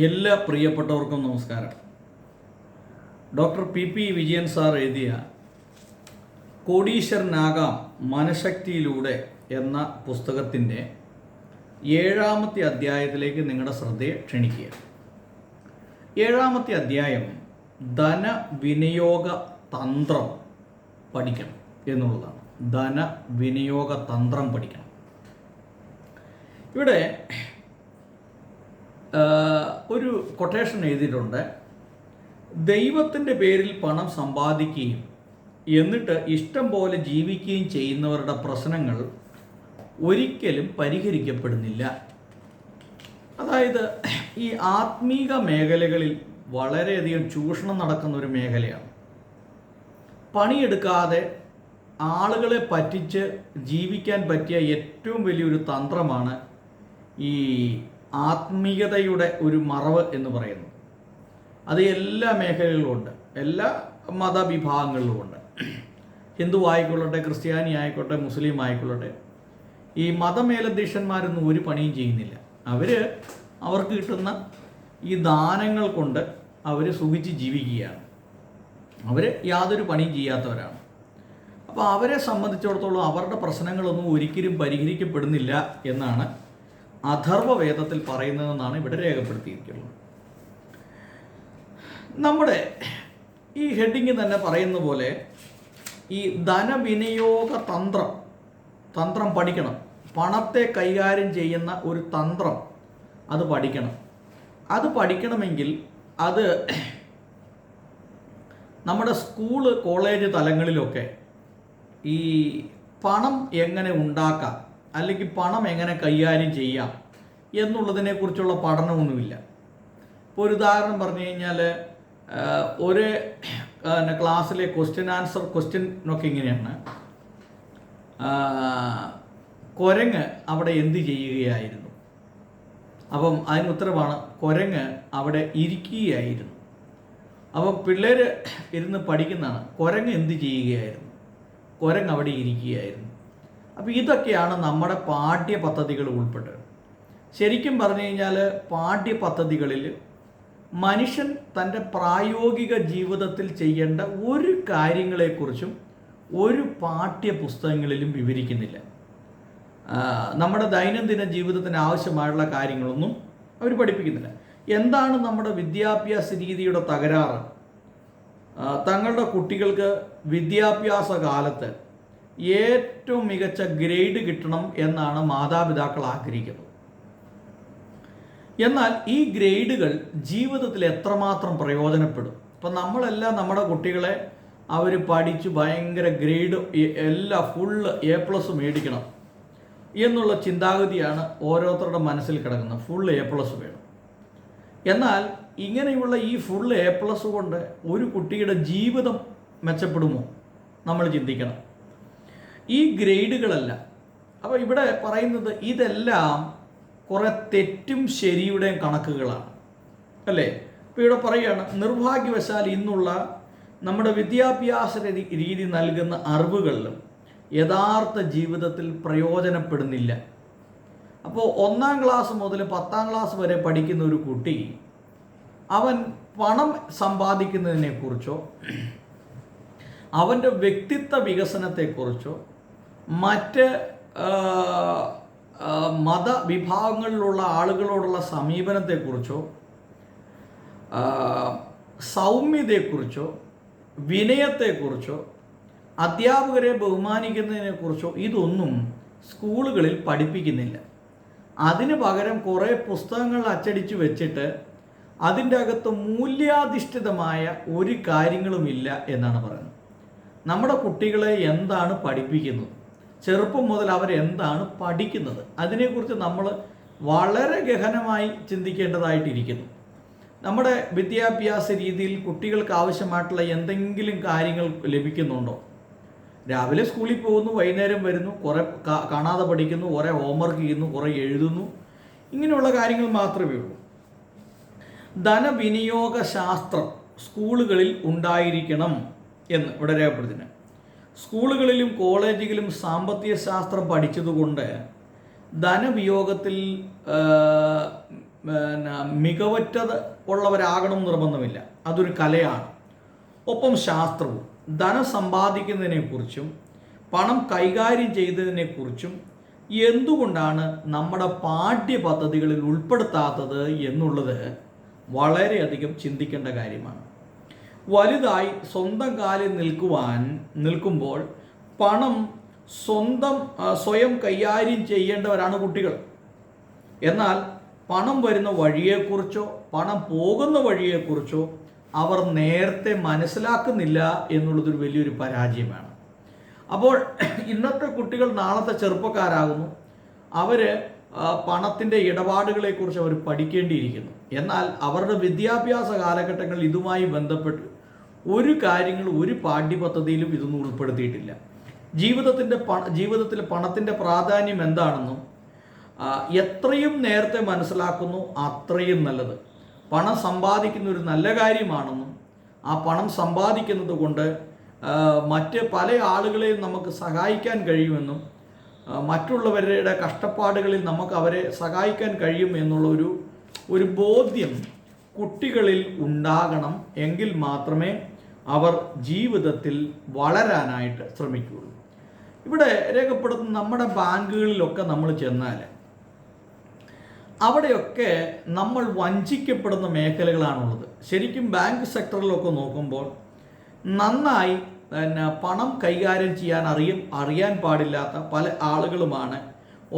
എല്ലാ പ്രിയപ്പെട്ടവർക്കും നമസ്കാരം. ഡോക്ടർ പി വിജയൻ സാർ എഴുതിയ കോടീശ്വരനാകാം മനഃശക്തിയിലൂടെ എന്ന പുസ്തകത്തിൻ്റെ 7ാമത്തെ അധ്യായത്തിലേക്ക് നിങ്ങളുടെ ശ്രദ്ധയെ ക്ഷണിക്കുക. 7ാമത്തെ അധ്യായം ധനവിനിയോഗ തന്ത്രം പഠിക്കണം എന്നുള്ളതാണ്. ധനവിനിയോഗ തന്ത്രം പഠിക്കണം. ഇവിടെ ഒരു കൊട്ടേഷൻ എഴുതിയിട്ടുണ്ട്. ദൈവത്തിൻ്റെ പേരിൽ പണം സമ്പാദിക്കുകയും എന്നിട്ട് ഇഷ്ടം പോലെ ജീവിക്കുകയും ചെയ്യുന്നവരുടെ പ്രശ്നങ്ങൾ ഒരിക്കലും പരിഹരിക്കപ്പെടുന്നില്ല. അതായത് ഈ ആത്മീക മേഖലകളിൽ വളരെയധികം ചൂഷണം നടക്കുന്ന ഒരു മേഖലയാണ്. പണിയെടുക്കാതെ ആളുകളെ പറ്റിച്ച് ജീവിക്കാൻ പറ്റിയ ഏറ്റവും വലിയൊരു തന്ത്രമാണ് ഈ ആത്മീയതയുടെ ഒരു മറവ് എന്ന് പറയുന്നത്. അത് എല്ലാ മേഖലകളിലുമുണ്ട്, എല്ലാ മതവിഭാഗങ്ങളിലുമുണ്ട്. ഹിന്ദു ആയിക്കൊള്ളട്ടെ, ക്രിസ്ത്യാനി ആയിക്കോട്ടെ, മുസ്ലിം ആയിക്കൊള്ളട്ടെ, ഈ മതമേലധ്യക്ഷന്മാരൊന്നും ഒരു പണിയും ചെയ്യുന്നില്ല. അവർക്ക് കിട്ടുന്ന ഈ ദാനങ്ങൾ കൊണ്ട് അവർ സുഖിച്ച് ജീവിക്കുകയാണ്. അവർ യാതൊരു പണിയും ചെയ്യാത്തവരാണ്. അപ്പോൾ അവരെ സംബന്ധിച്ചിടത്തോളം അവരുടെ പ്രശ്നങ്ങളൊന്നും ഒരിക്കലും പരിഹരിക്കപ്പെടുന്നില്ല എന്നാണ് അഥർവവേദത്തിൽ പറയുന്നതെന്നാണ് ഇവിടെ രേഖപ്പെടുത്തിയിരിക്കുന്നത്. നമ്മുടെ ഈ ഹെഡിങ് തന്നെ പറയുന്ന പോലെ ഈ ധനവിനിയോഗ തന്ത്രം പഠിക്കണം. പണത്തെ കൈകാര്യം ചെയ്യുന്ന ഒരു തന്ത്രം അത് പഠിക്കണം. അത് പഠിക്കണമെങ്കിൽ അത് നമ്മുടെ സ്കൂള് കോളേജ് തലങ്ങളിലൊക്കെ ഈ പണം എങ്ങനെ ഉണ്ടാക്കാം, അല്ലെങ്കിൽ പണം എങ്ങനെ കൈകാര്യം ചെയ്യാം എന്നുള്ളതിനെക്കുറിച്ചുള്ള പഠനമൊന്നുമില്ല. ഇപ്പോൾ ഒരു ഉദാഹരണം പറഞ്ഞു കഴിഞ്ഞാൽ ഒരു ക്ലാസ്സിലെ ക്വസ്റ്റ്യനൊക്കെ ഇങ്ങനെയാണ്. കുരങ്ങ് അവിടെ എന്ത് ചെയ്യുകയായിരുന്നു? അപ്പം അതിന് ഉത്തരമാണ് കുരങ്ങ് അവിടെ ഇരിക്കുകയായിരുന്നു. അപ്പം പിള്ളേർ ഇരുന്ന് പഠിക്കുന്നതാണ്. കുരങ്ങ് എന്ത് ചെയ്യുകയായിരുന്നു? കുരങ്ങ് അവിടെ ഇരിക്കുകയായിരുന്നു. അപ്പോൾ ഇതൊക്കെയാണ് നമ്മുടെ പാഠ്യപദ്ധതികൾ ഉൾപ്പെട്ടത്. ശരിക്കും പറഞ്ഞു കഴിഞ്ഞാൽ പാഠ്യപദ്ധതികളിൽ മനുഷ്യൻ തൻ്റെ പ്രായോഗിക ജീവിതത്തിൽ ചെയ്യേണ്ട ഒരു കാര്യങ്ങളെക്കുറിച്ചും ഒരു പാഠ്യപുസ്തകങ്ങളിലും വിവരിക്കുന്നില്ല. നമ്മുടെ ദൈനംദിന ജീവിതത്തിന് ആവശ്യമായുള്ള കാര്യങ്ങളൊന്നും അവർ പഠിപ്പിക്കുന്നില്ല. എന്താണ് നമ്മുടെ വിദ്യാഭ്യാസ രീതിയുടെ തകരാറ്? തങ്ങളുടെ കുട്ടികൾക്ക് വിദ്യാഭ്യാസ കാലത്ത് ഏറ്റവും മികച്ച ഗ്രേഡ് കിട്ടണം എന്നാണ് മാതാപിതാക്കൾ ആഗ്രഹിക്കുന്നത്. എന്നാൽ ഈ ഗ്രേഡുകൾ ജീവിതത്തിൽ എത്രമാത്രം പ്രയോജനപ്പെടും? ഇപ്പം നമ്മളെല്ലാം നമ്മുടെ കുട്ടികളെ അവർ പഠിച്ച് ഭയങ്കര ഗ്രേഡ് എല്ലാം ഫുള്ള് A+ മേടിക്കണം എന്നുള്ള ചിന്താഗതിയാണ് ഓരോരുത്തരുടെ മനസ്സിൽ കിടക്കുന്നത്. ഫുൾ A+ വേണം. എന്നാൽ ഇങ്ങനെയുള്ള ഈ ഫുൾ A+ കൊണ്ട് ഒരു കുട്ടിയുടെ ജീവിതം മെച്ചപ്പെടുമോ? നമ്മൾ ചിന്തിക്കണം. ഈ ഗ്രേഡുകളല്ല. അപ്പോൾ ഇവിടെ പറയുന്നത് ഇതെല്ലാം കുറേ തെറ്റും ശരിയുടെയും കണക്കുകളാണ്, അല്ലേ? ഇപ്പോൾ ഇവിടെ പറയുകയാണ്, നിർഭാഗ്യവശാൽ ഇന്നുള്ള നമ്മുടെ വിദ്യാഭ്യാസ രീതി നൽകുന്ന അറിവുകളിലും യഥാർത്ഥ ജീവിതത്തിൽ പ്രയോജനപ്പെടുന്നില്ല. അപ്പോൾ 1ാം ക്ലാസ് മുതൽ 10ാം ക്ലാസ് വരെ പഠിക്കുന്ന ഒരു കുട്ടി അവൻ പണം സമ്പാദിക്കുന്നതിനെക്കുറിച്ചോ അവൻ്റെ വ്യക്തിത്വ വികസനത്തെക്കുറിച്ചോ മറ്റ് മതവിഭാഗങ്ങളിലുള്ള ആളുകളോടുള്ള സമീപനത്തെക്കുറിച്ചോ സൗമ്യതയെക്കുറിച്ചോ വിനയത്തെക്കുറിച്ചോ അധ്യാപകരെ ബഹുമാനിക്കുന്നതിനെക്കുറിച്ചോ ഇതൊന്നും സ്കൂളുകളിൽ പഠിപ്പിക്കുന്നില്ല. അതിന് പകരം കുറേ പുസ്തകങ്ങൾ അച്ചടിച്ച് വെച്ചിട്ട് അതിൻ്റെ അകത്ത് മൂല്യാധിഷ്ഠിതമായ ഒരു കാര്യങ്ങളുമില്ല എന്നാണ് പറയുന്നത്. നമ്മുടെ കുട്ടികളെ എന്താണ് പഠിപ്പിക്കുന്നത്? ചെറുപ്പം മുതൽ അവരെന്താണ് പഠിക്കുന്നത്? അതിനെക്കുറിച്ച് നമ്മൾ വളരെ ഗഹനമായി ചിന്തിക്കേണ്ടതായിട്ടിരിക്കുന്നു. നമ്മുടെ വിദ്യാഭ്യാസ രീതിയിൽ കുട്ടികൾക്ക് ആവശ്യമായിട്ടുള്ള എന്തെങ്കിലും കാര്യങ്ങൾ ലഭിക്കുന്നുണ്ടോ? രാവിലെ സ്കൂളിൽ പോകുന്നു, വൈകുന്നേരം വരുന്നു, കുറേ കാണാതെ പഠിക്കുന്നു, കുറേ ഹോംവർക്ക് ചെയ്യുന്നു, കുറേ എഴുതുന്നു, ഇങ്ങനെയുള്ള കാര്യങ്ങൾ മാത്രമേ ഉള്ളൂ. ധനവിനിയോഗ ശാസ്ത്രം സ്കൂളുകളിൽ ഉണ്ടായിരിക്കണം എന്ന് ഇവിടെ രേഖപ്പെടുത്തുന്നു. സ്കൂളുകളിലും കോളേജുകളിലും സാമ്പത്തിക ശാസ്ത്രം പഠിച്ചതുകൊണ്ട് ധനവിയോഗത്തിൽ പിന്നെ മികവറ്റത് ഉള്ളവരാകണം നിർബന്ധമില്ല. അതൊരു കലയാണ്. ഒപ്പം ശാസ്ത്രവും ധനം സമ്പാദിക്കുന്നതിനെക്കുറിച്ചും പണം കൈകാര്യം ചെയ്തതിനെക്കുറിച്ചും എന്തുകൊണ്ടാണ് നമ്മുടെ പാഠ്യപദ്ധതികളിൽ ഉൾപ്പെടുത്താത്തത് എന്നുള്ളത് വളരെയധികം ചിന്തിക്കേണ്ട കാര്യമാണ്. വലുതായി സ്വന്തം കാലിൽ നിൽക്കുമ്പോൾ പണം സ്വയം കൈകാര്യം ചെയ്യേണ്ടവരാണ് കുട്ടികൾ. എന്നാൽ പണം വരുന്ന വഴിയെക്കുറിച്ചോ പണം പോകുന്ന വഴിയെക്കുറിച്ചോ അവർ നേരത്തെ മനസ്സിലാക്കുന്നില്ല എന്നുള്ളതൊരു വലിയൊരു പരാജയമാണ്. അപ്പോൾ ഇന്നത്തെ കുട്ടികൾ നാളത്തെ ചെറുപ്പക്കാരാകുന്നു. അവർ പണത്തിൻ്റെ ഇടപാടുകളെക്കുറിച്ച് അവർ പഠിക്കേണ്ടിയിരിക്കുന്നു. എന്നാൽ അവരുടെ വിദ്യാഭ്യാസ കാലഘട്ടങ്ങളിൽ ഇതുമായി ബന്ധപ്പെട്ട് ഒരു കാര്യങ്ങളും ഒരു പാഠ്യപദ്ധതിയിലും ഇതൊന്നും ഉൾപ്പെടുത്തിയിട്ടില്ല. ജീവിതത്തിൽ പണത്തിൻ്റെ പ്രാധാന്യം എന്താണെന്നും എത്രയും നേരത്തെ മനസ്സിലാക്കുന്നു അത്രയും നല്ലത്. പണം സമ്പാദിക്കുന്ന ഒരു നല്ല കാര്യമാണെന്നും ആ പണം സമ്പാദിക്കുന്നത് കൊണ്ട് മറ്റ് പല ആളുകളെയും നമുക്ക് സഹായിക്കാൻ കഴിയുമെന്നും മറ്റുള്ളവരുടെ കഷ്ടപ്പാടുകളിൽ നമുക്ക് അവരെ സഹായിക്കാൻ കഴിയും എന്നുള്ള ഒരു ബോധ്യം കുട്ടികളിൽ ഉണ്ടാകണം. എങ്കിൽ മാത്രമേ അവർ ജീവിതത്തിൽ വളരാനായിട്ട് ശ്രമിക്കുകയുള്ളൂ. ഇവിടെ രേഖപ്പെടുത്തുന്ന നമ്മുടെ ബാങ്കുകളിലൊക്കെ നമ്മൾ ചെന്നാൽ അവിടെയൊക്കെ നമ്മൾ വഞ്ചിക്കപ്പെടുന്ന മേഖലകളാണുള്ളത്. ശരിക്കും ബാങ്ക് സെക്ടറിലൊക്കെ നോക്കുമ്പോൾ നന്നായി പണം കൈകാര്യം ചെയ്യാൻ അറിയാൻ പാടില്ലാത്ത പല ആളുകളുമാണ്.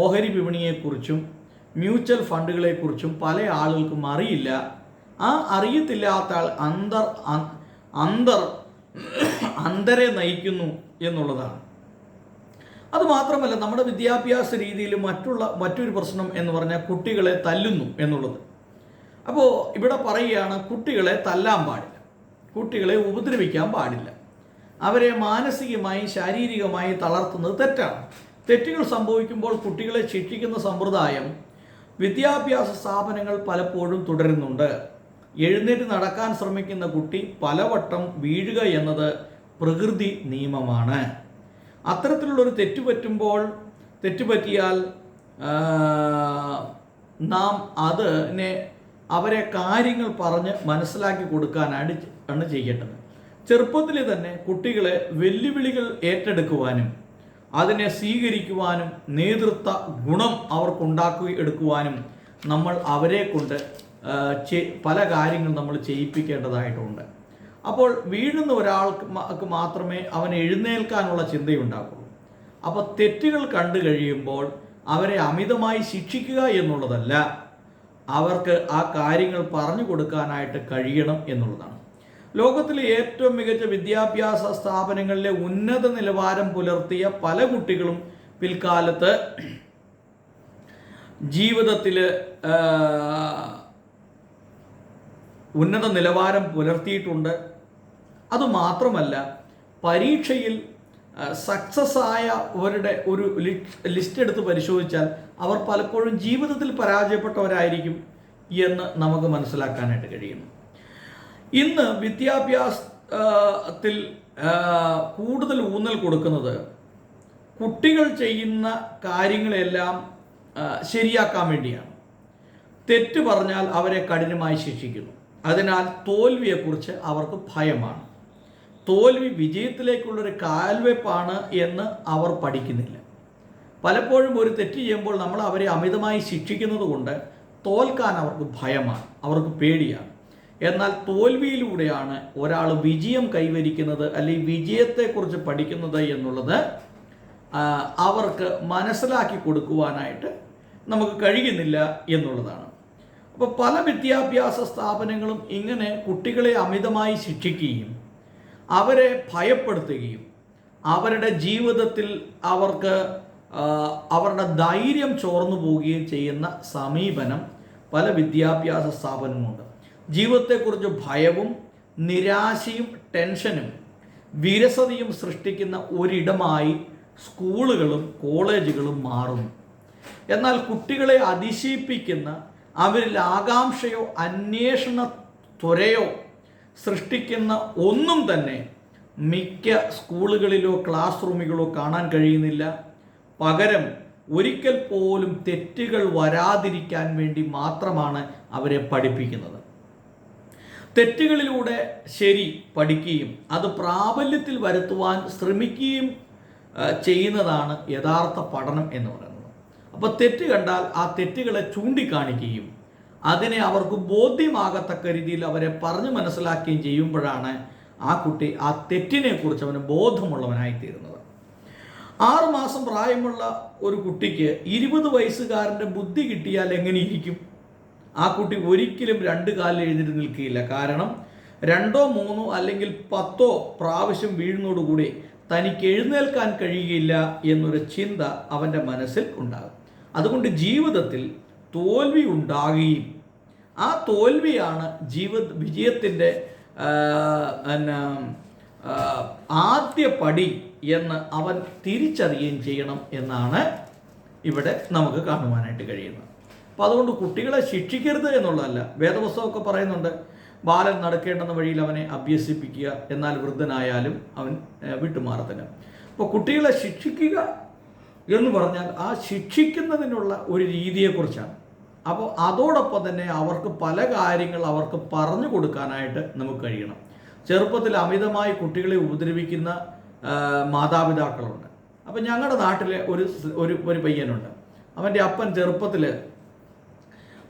ഓഹരി വിപണിയെക്കുറിച്ചും മ്യൂച്വൽ ഫണ്ടുകളെക്കുറിച്ചും പല ആളുകൾക്കും അറിയില്ല. ആ അറിയത്തില്ലാത്ത ആൾ അന്തരെ നയിക്കുന്നു എന്നുള്ളതാണ്. അതുമാത്രമല്ല, നമ്മുടെ വിദ്യാഭ്യാസ രീതിയിൽ മറ്റൊരു പ്രശ്നം എന്ന് പറഞ്ഞാൽ കുട്ടികളെ തല്ലുന്നു എന്നുള്ളത്. അപ്പോൾ ഇവിടെ പറയുകയാണ്, കുട്ടികളെ തല്ലാൻ പാടില്ല, കുട്ടികളെ ഉപദ്രവിക്കാൻ പാടില്ല, അവരെ മാനസികമായി ശാരീരികമായി തളർത്തുന്നത് തെറ്റാണ്. തെറ്റുകൾ സംഭവിക്കുമ്പോൾ കുട്ടികളെ ശിക്ഷിക്കുന്ന സമ്പ്രദായം വിദ്യാഭ്യാസ സ്ഥാപനങ്ങൾ പലപ്പോഴും തുടരുന്നുണ്ട്. എഴുന്നേറ്റ് നടക്കാൻ ശ്രമിക്കുന്ന കുട്ടി പലവട്ടം വീഴുക എന്നത് പ്രകൃതി നിയമമാണ്. അത്തരത്തിലുള്ളൊരു തെറ്റുപറ്റിയാൽ നാം അവരെ കാര്യങ്ങൾ പറഞ്ഞ് മനസ്സിലാക്കി കൊടുക്കാനാണ് ചെയ്യേണ്ടത്. ചെറുപ്പത്തിൽ തന്നെ കുട്ടികളെ വെല്ലുവിളികൾ ഏറ്റെടുക്കുവാനും അതിനെ സ്വീകരിക്കുവാനും നേതൃത്വ ഗുണം അവർക്കുണ്ടാക്കിയെടുക്കുവാനും നമ്മൾ അവരെ കൊണ്ട് പല കാര്യങ്ങൾ നമ്മൾ ചെയ്യിപ്പിക്കേണ്ടതായിട്ടുണ്ട്. അപ്പോൾ വീഴുന്ന ഒരാൾക്ക് മാത്രമേ അവൻ എഴുന്നേൽക്കാനുള്ള ചിന്തയുണ്ടാകുള്ളൂ. അപ്പോൾ തെറ്റുകൾ കണ്ടു കഴിയുമ്പോൾ അവരെ അമിതമായി ശിക്ഷിക്കുക എന്നുള്ളതല്ല, അവർക്ക് ആ കാര്യങ്ങൾ പറഞ്ഞു കൊടുക്കാനായിട്ട് കഴിയണം എന്നുള്ളതാണ്. ലോകത്തിലെ ഏറ്റവും മികച്ച വിദ്യാഭ്യാസ സ്ഥാപനങ്ങളിലെ ഉന്നത നിലവാരം പുലർത്തിയ പല കുട്ടികളും പിൽക്കാലത്ത് ജീവിതത്തിൽ ഉന്നത നിലവാരം പുലർത്തിയിട്ടുണ്ട്. അതുമാത്രമല്ല, പരീക്ഷയിൽ സക്സസ് ആയവരുടെ ഒരു ലിസ്റ്റ് എടുത്ത് പരിശോധിച്ചാൽ അവർ പലപ്പോഴും ജീവിതത്തിൽ പരാജയപ്പെട്ടവരായിരിക്കും എന്ന് നമുക്ക് മനസ്സിലാക്കാനായിട്ട് കഴിയുന്നു. ഇന്ന് വിദ്യാഭ്യാസത്തിൽ കൂടുതൽ ഊന്നൽ കൊടുക്കുന്നത് കുട്ടികൾ ചെയ്യുന്ന കാര്യങ്ങളെല്ലാം ശരിയാക്കാൻ വേണ്ടിയാണ്. തെറ്റ് പറഞ്ഞാൽ അവരെ കഠിനമായി ശിക്ഷിക്കുന്നു. അതിനാൽ തോൽവിയെക്കുറിച്ച് അവർക്ക് ഭയമാണ്. തോൽവി വിജയത്തിലേക്കുള്ളൊരു കാൽവെപ്പാണ് എന്ന് അവർ പഠിക്കുന്നില്ല. പലപ്പോഴും ഒരു തെറ്റ് ചെയ്യുമ്പോൾ നമ്മൾ അവരെ അമിതമായി ശിക്ഷിക്കുന്നത് കൊണ്ട് തോൽക്കാൻ അവർക്ക് ഭയമാണ്, അവർക്ക് പേടിയാണ്. എന്നാൽ തോൽവിയിലൂടെയാണ് ഒരാൾ വിജയം കൈവരിക്കുന്നത് അല്ലെങ്കിൽ വിജയത്തെക്കുറിച്ച് പഠിക്കുന്നത് എന്നുള്ളത് അവർക്ക് മനസ്സിലാക്കി കൊടുക്കുവാനായിട്ട് നമുക്ക് കഴിയുന്നില്ല എന്നുള്ളതാണ്. അപ്പോൾ പല വിദ്യാഭ്യാസ സ്ഥാപനങ്ങളും ഇങ്ങനെ കുട്ടികളെ അമിതമായി ശിക്ഷിക്കുകയും അവരെ ഭയപ്പെടുത്തുകയും അവരുടെ ജീവിതത്തിൽ അവരുടെ ധൈര്യം ചോർന്നു പോവുകയും ചെയ്യുന്ന സമീപനം പല വിദ്യാഭ്യാസ സ്ഥാപനങ്ങളുണ്ട്. ജീവിതത്തെക്കുറിച്ച് ഭയവും നിരാശയും ടെൻഷനും വിരസതയും സൃഷ്ടിക്കുന്ന ഒരിടമായി സ്കൂളുകളും കോളേജുകളും മാറുന്നു. എന്നാൽ കുട്ടികളെ അതിശയിപ്പിക്കുന്ന അവരിൽ ആകാംക്ഷയോ അന്വേഷണ ത്വരയോ സൃഷ്ടിക്കുന്ന ഒന്നും തന്നെ മിക്ക സ്കൂളുകളിലോ ക്ലാസ് റൂമുകളോ കാണാൻ കഴിയുന്നില്ല. പകരം ഒരിക്കൽ പോലും തെറ്റുകൾ വരാതിരിക്കാൻ വേണ്ടി മാത്രമാണ് അവരെ പഠിപ്പിക്കുന്നത്. തെറ്റുകളിലൂടെ ശരി പഠിക്കുകയും അത് പ്രാബല്യത്തിൽ വരുത്തുവാൻ ശ്രമിക്കുകയും ചെയ്യുന്നതാണ് യഥാർത്ഥ പഠനം എന്ന് പറയുന്നത്. അപ്പോൾ തെറ്റ് കണ്ടാൽ ആ തെറ്റുകളെ ചൂണ്ടിക്കാണിക്കുകയും അതിനെ അവർക്ക് ബോധ്യമാകത്തക്ക രീതിയിൽ അവരെ പറഞ്ഞു മനസ്സിലാക്കുകയും ചെയ്യുമ്പോഴാണ് ആ കുട്ടി ആ തെറ്റിനെക്കുറിച്ച് അവന് ബോധമുള്ളവനായിത്തീരുന്നത്. 6 മാസം പ്രായമുള്ള ഒരു കുട്ടിക്ക് 20 വയസ്സുകാരൻ്റെ ബുദ്ധി കിട്ടിയാൽ എങ്ങനെയിരിക്കും? ആ കുട്ടി ഒരിക്കലും 2 കാലിൽ എഴുന്നേറ്റ് നിൽക്കുകയില്ല. കാരണം 2 3 അല്ലെങ്കിൽ 10 പ്രാവശ്യം വീഴുന്നതോടുകൂടി തനിക്ക് എഴുന്നേൽക്കാൻ കഴിയുകയില്ല എന്നൊരു ചിന്ത അവൻ്റെ മനസ്സിൽ ഉണ്ടാകും. അതുകൊണ്ട് ജീവിതത്തിൽ തോൽവി ഉണ്ടാകുകയും ആ തോൽവിയാണ് വിജയത്തിൻ്റെ ആദ്യ പടി എന്ന് അവൻ തിരിച്ചറിയുകയും ചെയ്യണം എന്നാണ് ഇവിടെ നമുക്ക് കാണുവാനായിട്ട് കഴിയുന്നത്. അപ്പോൾ അതുകൊണ്ട് കുട്ടികളെ ശിക്ഷിക്കരുത് എന്നുള്ളതല്ല. വേദപുസ്തകമൊക്കെ പറയുന്നുണ്ട്, ബാലൻ നടക്കേണ്ടുന്ന വഴിയിൽ അവനെ അഭ്യസിപ്പിക്കുക, എന്നാൽ വൃദ്ധനായാലും അവൻ വിട്ടുമാറത്തില്ല. അപ്പോൾ കുട്ടികളെ ശിക്ഷിക്കുക എന്ന് പറഞ്ഞാൽ ആ ശിക്ഷിക്കുന്നതിനുള്ള ഒരു രീതിയെക്കുറിച്ചാണ്. അപ്പോൾ അതോടൊപ്പം തന്നെ അവർക്ക് പല കാര്യങ്ങൾ അവർക്ക് പറഞ്ഞു കൊടുക്കാനായിട്ട് നമുക്ക് കഴിയണം. ചെറുപ്പത്തിൽ അമിതമായി കുട്ടികളെ ഉപദ്രവിക്കുന്ന മാതാപിതാക്കളുണ്ട്. അപ്പം ഞങ്ങളുടെ നാട്ടിലെ ഒരു പയ്യനുണ്ട്. അവൻ്റെ അപ്പൻ ചെറുപ്പത്തിൽ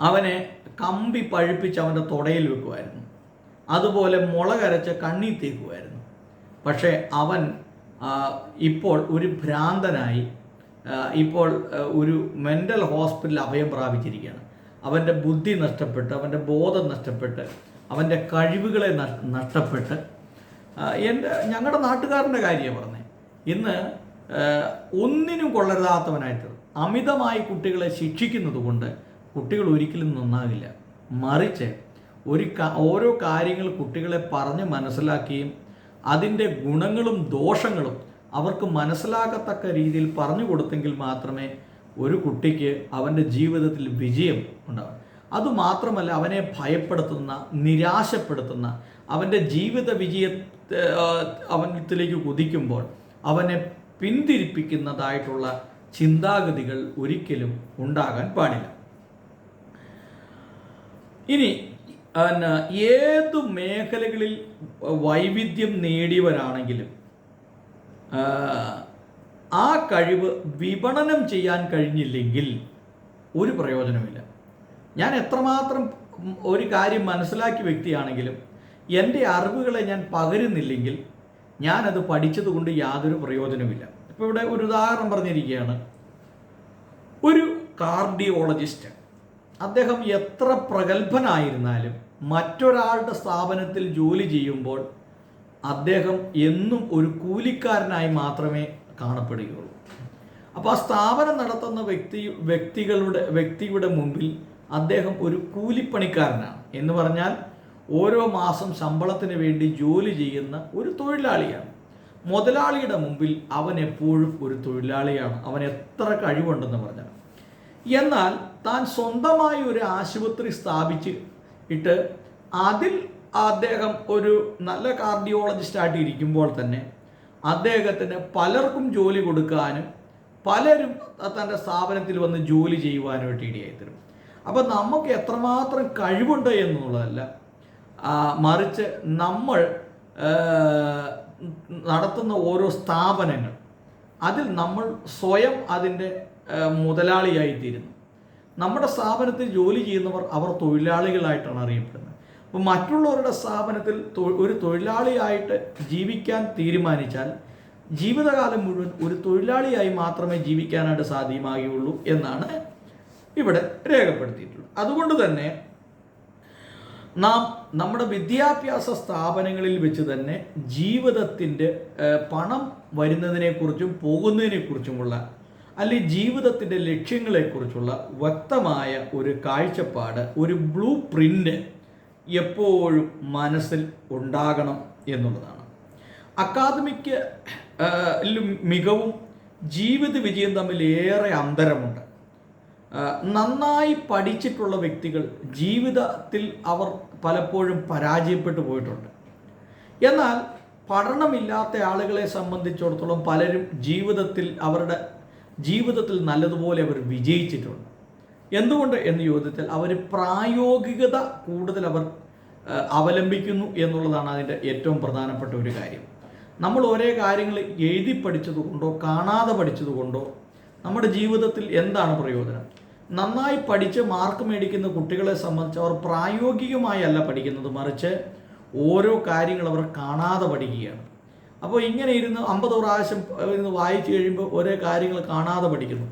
അവനെ കമ്പി പഴുപ്പിച്ച് അവൻ്റെ തുടയിൽ വെക്കുമായിരുന്നു. അതുപോലെ മുളകരച്ച് കണ്ണിൽ തേക്കുമായിരുന്നു. പക്ഷേ അവൻ ഇപ്പോൾ ഒരു ഭ്രാന്തനായി ഇപ്പോൾ ഒരു മെൻ്റൽ ഹോസ്പിറ്റലിൽ അഭയം പ്രാപിച്ചിരിക്കുകയാണ്. അവൻ്റെ ബുദ്ധി നഷ്ടപ്പെട്ട്, അവൻ്റെ ബോധം നഷ്ടപ്പെട്ട്, അവൻ്റെ കഴിവുകളെ നഷ്ടപ്പെട്ട്. ഞങ്ങളുടെ നാട്ടുകാരൻ്റെ കാര്യമാണ് പറഞ്ഞത്. ഇന്ന് ഒന്നിനും കൊള്ളരുതാത്തവനായിട്ട് അമിതമായി കുട്ടികളെ ശിക്ഷിക്കുന്നത് കൊണ്ട് കുട്ടികൾ ഒരിക്കലും നന്നാകില്ല. മറിച്ച് ഓരോ കാര്യങ്ങൾ കുട്ടികളെ പറഞ്ഞ് മനസ്സിലാക്കുകയും അതിൻ്റെ ഗുണങ്ങളും ദോഷങ്ങളും അവർക്ക് മനസ്സിലാകത്തക്ക രീതിയിൽ പറഞ്ഞു കൊടുത്തെങ്കിൽ മാത്രമേ ഒരു കുട്ടിക്ക് അവൻ്റെ ജീവിതത്തിൽ വിജയം ഉണ്ടാകും. അതുമാത്രമല്ല, അവനെ ഭയപ്പെടുത്തുന്ന, നിരാശപ്പെടുത്തുന്ന, അവൻ്റെ ജീവിത അവനത്തിലേക്ക് കുതിക്കുമ്പോൾ അവനെ പിന്തിരിപ്പിക്കുന്നതായിട്ടുള്ള ചിന്താഗതികൾ ഒരിക്കലും ഉണ്ടാകാൻ പാടില്ല. ഇനി ഏതു മേഖലകളിൽ വൈവിധ്യം നേടിയവരാണെങ്കിലും ആ കഴിവ് വിപണനം ചെയ്യാൻ കഴിഞ്ഞില്ലെങ്കിൽ ഒരു പ്രയോജനമില്ല. ഞാൻ എത്രമാത്രം ഒരു കാര്യം മനസ്സിലാക്കിയ വ്യക്തിയാണെങ്കിലും എൻ്റെ അറിവുകളെ ഞാൻ പകരുന്നില്ലെങ്കിൽ ഞാനത് പഠിച്ചതുകൊണ്ട് യാതൊരു പ്രയോജനമില്ല. ഇപ്പോൾ ഇവിടെ ഒരു ഉദാഹരണം പറഞ്ഞിരിക്കുകയാണ്. ഒരു കാർഡിയോളജിസ്റ്റ്, അദ്ദേഹം എത്ര പ്രഗത്ഭനായിരുന്നാലും മറ്റൊരാളുടെ സ്ഥാപനത്തിൽ ജോലി ചെയ്യുമ്പോൾ അദ്ദേഹം എന്നും ഒരു കൂലിക്കാരനായി മാത്രമേ കാണപ്പെടുകയുള്ളൂ. അപ്പോൾ ആ സ്ഥാപനം നടത്തുന്ന വ്യക്തിയുടെ മുമ്പിൽ അദ്ദേഹം ഒരു കൂലിപ്പണിക്കാരനാണ് എന്ന് പറഞ്ഞാൽ ഓരോ മാസം ശമ്പളത്തിന് വേണ്ടി ജോലി ചെയ്യുന്ന ഒരു തൊഴിലാളിയാണ്. മുതലാളിയുടെ മുമ്പിൽ അവൻ എപ്പോഴും ഒരു തൊഴിലാളിയാണ്, അവൻ എത്ര കഴിവുണ്ടെന്ന് പറഞ്ഞാൽ. എന്നാൽ താൻ സ്വന്തമായി ഒരു ആശുപത്രി സ്ഥാപിച്ചിട്ട് അതിൽ അദ്ദേഹം ഒരു നല്ല കാർഡിയോളജിസ്റ്റായിട്ട് ഇരിക്കുമ്പോൾ തന്നെ അദ്ദേഹത്തിന് പലർക്കും ജോലി കൊടുക്കാനും പലരും തൻ്റെ സ്ഥാപനത്തിൽ വന്ന് ജോലി ചെയ്യുവാനായിട്ട് ഇടയായിത്തരും. അപ്പം നമുക്ക് എത്രമാത്രം കഴിവുണ്ട് എന്നുള്ളതല്ല, മറിച്ച് നമ്മൾ നടത്തുന്ന ഓരോ സ്ഥാപനങ്ങൾ അതിൽ നമ്മൾ സ്വയം അതിൻ്റെ മുതലാളിയായിത്തീരുന്നു. നമ്മുടെ സ്ഥാപനത്തിൽ ജോലി ചെയ്യുന്നവർ അവർ തൊഴിലാളികളായിട്ടാണ് അറിയപ്പെടുന്നത്. അപ്പോൾ മറ്റുള്ളവരുടെ സ്ഥാപനത്തിൽ ഒരു തൊഴിലാളിയായിട്ട് ജീവിക്കാൻ തീരുമാനിച്ചാൽ ജീവിതകാലം മുഴുവൻ ഒരു തൊഴിലാളിയായി മാത്രമേ ജീവിക്കാനായിട്ട് സാധ്യമാകുകയുള്ളൂ എന്നാണ് ഇവിടെ രേഖപ്പെടുത്തിയിട്ടുള്ളത്. അതുകൊണ്ട് തന്നെ നാം നമ്മുടെ വിദ്യാഭ്യാസ സ്ഥാപനങ്ങളിൽ വെച്ച് തന്നെ ജീവിതത്തിൻ്റെ പണം വരുന്നതിനെക്കുറിച്ചും പോകുന്നതിനെക്കുറിച്ചുമുള്ള അല്ലെങ്കിൽ ജീവിതത്തിൻ്റെ ലക്ഷ്യങ്ങളെക്കുറിച്ചുള്ള വ്യക്തമായ ഒരു കാഴ്ചപ്പാട്, ഒരു ബ്ലൂ പ്രിൻ്റ് എപ്പോഴും മനസ്സിൽ ഉണ്ടാകണം എന്നുള്ളതാണ്. അക്കാദമിക് മികവും ജീവിത വിജയം തമ്മിൽ ഏറെ അന്തരമുണ്ട്. നന്നായി പഠിച്ചിട്ടുള്ള വ്യക്തികൾ ജീവിതത്തിൽ അവർ പലപ്പോഴും പരാജയപ്പെട്ടു പോയിട്ടുണ്ട്. എന്നാൽ പഠനമില്ലാത്ത ആളുകളെ സംബന്ധിച്ചിടത്തോളം പലരും ജീവിതത്തിൽ അവരുടെ ജീവിതത്തിൽ നല്ലതുപോലെ അവർ വിജയിച്ചിട്ടുണ്ട്. എന്തുകൊണ്ട് എന്ന് ചോദിച്ചാൽ അവർ പ്രായോഗികത കൂടുതൽ അവർ അവലംബിക്കുന്നു എന്നുള്ളതാണ് അതിൻ്റെ ഏറ്റവും പ്രധാനപ്പെട്ട ഒരു കാര്യം. നമ്മൾ ഒരേ കാര്യങ്ങൾ എഴുതി പഠിച്ചതുകൊണ്ടോ കാണാതെ പഠിച്ചതുകൊണ്ടോ നമ്മുടെ ജീവിതത്തിൽ എന്താണ് പ്രയോജനം? നന്നായി പഠിച്ച് മാർക്ക് മേടിക്കുന്ന കുട്ടികളെ സംബന്ധിച്ച് അവർ പ്രായോഗികമായല്ല പഠിക്കുന്നത്, മറിച്ച് ഓരോ കാര്യങ്ങൾ അവർ കാണാതെ പഠിക്കുകയാണ്. അപ്പോൾ ഇങ്ങനെ ഇരുന്ന് 50 പ്രാവശ്യം ഇരുന്ന് വായിച്ചു കഴിയുമ്പോൾ ഓരോ കാര്യങ്ങൾ കാണാതെ പഠിക്കുന്നു.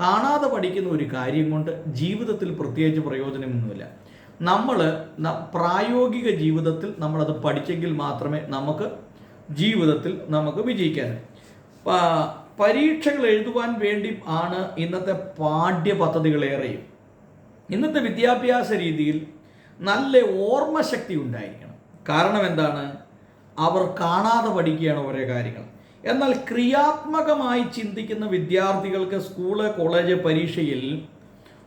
കാണാതെ പഠിക്കുന്ന ഒരു കാര്യം കൊണ്ട് ജീവിതത്തിൽ പ്രത്യേകിച്ച് പ്രയോജനമൊന്നുമില്ല. നമ്മൾ പ്രായോഗിക ജീവിതത്തിൽ നമ്മളത് പഠിച്ചെങ്കിൽ മാത്രമേ നമുക്ക് ജീവിതത്തിൽ നമുക്ക് വിജയിക്കാൻ. പരീക്ഷകൾ എഴുതുവാൻ വേണ്ടി ആണ് ഇന്നത്തെ പാഠ്യപദ്ധതികളേറെയും. ഇന്നത്തെ വിദ്യാഭ്യാസ രീതിയിൽ നല്ല ഓർമ്മശക്തി ഉണ്ടായിരിക്കണം. കാരണം എന്താണ്? അവർ കാണാതെ പഠിക്കുകയാണ് ഓരോ കാര്യങ്ങൾ. എന്നാൽ ക്രിയാത്മകമായി ചിന്തിക്കുന്ന വിദ്യാർത്ഥികൾക്ക് സ്കൂള് കോളേജ് പരീക്ഷയിൽ